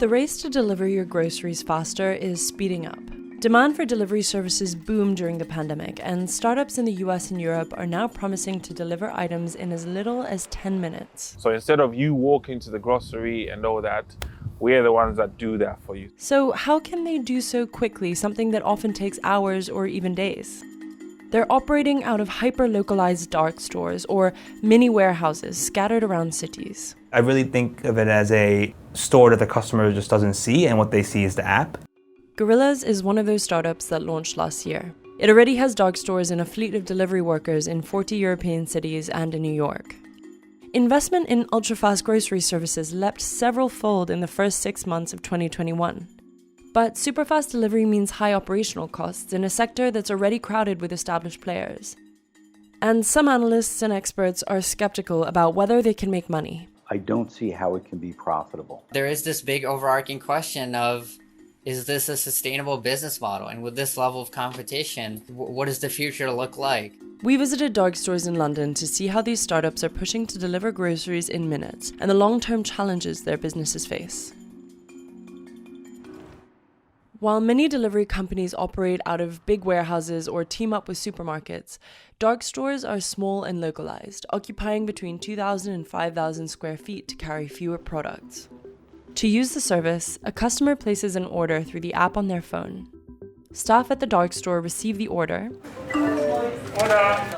The race to deliver your groceries faster is speeding up. Demand for delivery services boomed during the pandemic, and startups in the US and Europe are now promising to deliver items in as little as 10 minutes. So instead of you walking to the grocery and all that, we're the ones that do that for you. So how can they do so quickly, something that often takes hours or even days? They're operating out of hyper-localized dark stores or mini warehouses scattered around cities. I really think of it as a store that the customer just doesn't see, and what they see is the app. Gorillas is one of those startups that launched last year. It already has dark stores and a fleet of delivery workers in 40 European cities and in New York. Investment in ultra-fast grocery services leapt several-fold in the first 6 months of 2021. But super-fast delivery means high operational costs in a sector that's already crowded with established players. And some analysts and experts are skeptical about whether they can make money. I don't see how it can be profitable. There is this big overarching question of, is this a sustainable business model? And with this level of competition, what does the future look like? We visited dark stores in London to see how these startups are pushing to deliver groceries in minutes and the long-term challenges their businesses face. While many delivery companies operate out of big warehouses or team up with supermarkets, dark stores are small and localized, occupying between 2,000 and 5,000 square feet to carry fewer products. To use the service, a customer places an order through the app on their phone. Staff at the dark store receive the order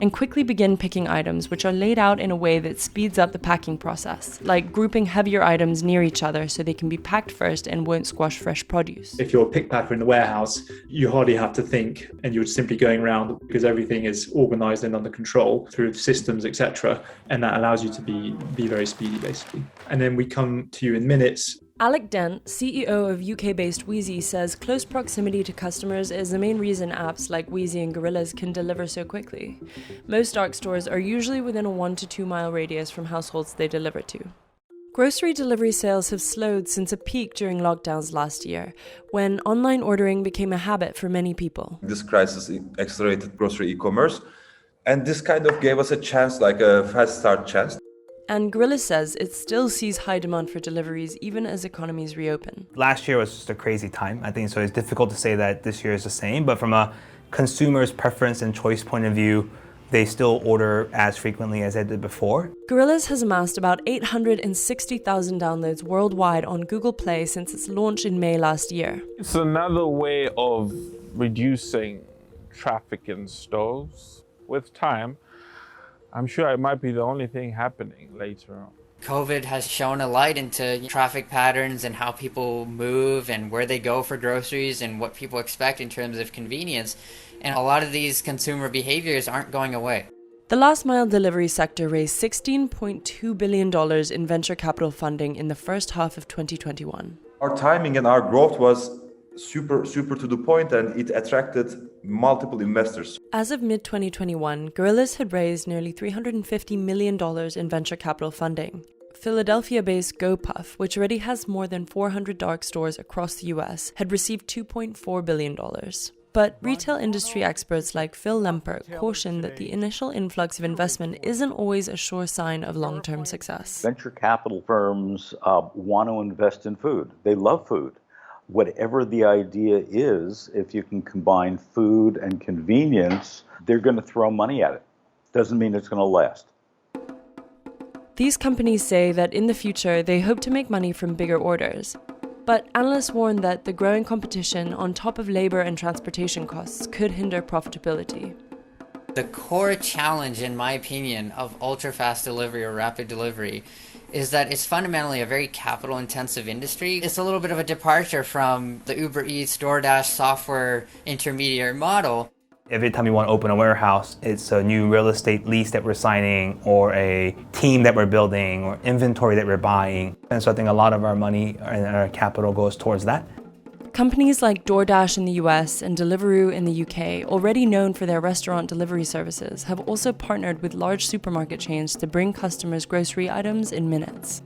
and quickly begin picking items, which are laid out in a way that speeds up the packing process, like grouping heavier items near each other so they can be packed first and won't squash fresh produce. If you're a pick packer in the warehouse, you hardly have to think, and you're simply going around because everything is organized and under control through systems, etc. And that allows you to be very speedy, basically. And then we come to you in minutes. Alec Dent, CEO of UK-based Wheezy, says close proximity to customers is the main reason apps like Wheezy and Gorillas can deliver so quickly. Most dark stores are usually within a 1 to 2 mile radius from households they deliver to. Grocery delivery sales have slowed since a peak during lockdowns last year, when online ordering became a habit for many people. This crisis accelerated grocery e-commerce, and this kind of gave us a chance, like a fast start chance. And Gorillas says it still sees high demand for deliveries even as economies reopen. Last year was just a crazy time, I think, so it's difficult to say that this year is the same, but from a consumer's preference and choice point of view, they still order as frequently as they did before. Gorillas has amassed about 860,000 downloads worldwide on Google Play since its launch in May last year. It's another way of reducing traffic in stores. With time, I'm sure it might be the only thing happening later on. COVID has shown a light into traffic patterns and how people move and where they go for groceries and what people expect in terms of convenience. And a lot of these consumer behaviors aren't going away. The last mile delivery sector raised $16.2 billion in venture capital funding in the first half of 2021. Our timing and our growth was super to the point, and it attracted multiple investors. As of mid-2021, Gorillas had raised nearly $350 million in venture capital funding. Philadelphia-based GoPuff, which already has more than 400 dark stores across the US, had received $2.4 billion. But retail industry experts like Phil Lempert caution that the initial influx of investment isn't always a sure sign of long-term success. Venture capital firms want to invest in food. They love food. Whatever the idea is, if you can combine food and convenience, they're going to throw money at it. Doesn't mean it's going to last. These companies say that in the future, they hope to make money from bigger orders. But analysts warn that the growing competition on top of labor and transportation costs could hinder profitability. The core challenge, in my opinion, of ultra-fast delivery or rapid delivery is that it's fundamentally a very capital-intensive industry. It's a little bit of a departure from the Uber Eats, DoorDash software intermediary model. Every time we want to open a warehouse, it's a new real estate lease that we're signing, or a team that we're building, or inventory that we're buying. And so I think a lot of our money and our capital goes towards that. Companies like DoorDash in the US and Deliveroo in the UK, already known for their restaurant delivery services, have also partnered with large supermarket chains to bring customers grocery items in minutes.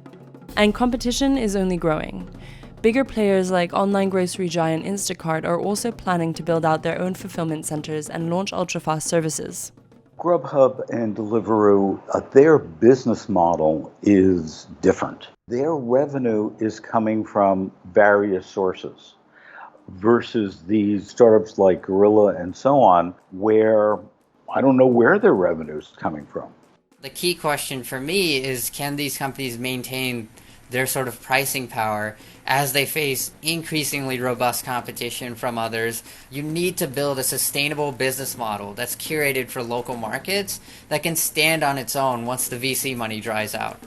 And competition is only growing. Bigger players like online grocery giant Instacart are also planning to build out their own fulfillment centers and launch ultra-fast services. Grubhub and Deliveroo, their business model is different. Their revenue is coming from various sources versus these startups like Gorilla and so on, where I don't know where their revenue is coming from. The key question for me is, can these companies maintain their sort of pricing power as they face increasingly robust competition from others? You need to build a sustainable business model that's curated for local markets that can stand on its own once the VC money dries out.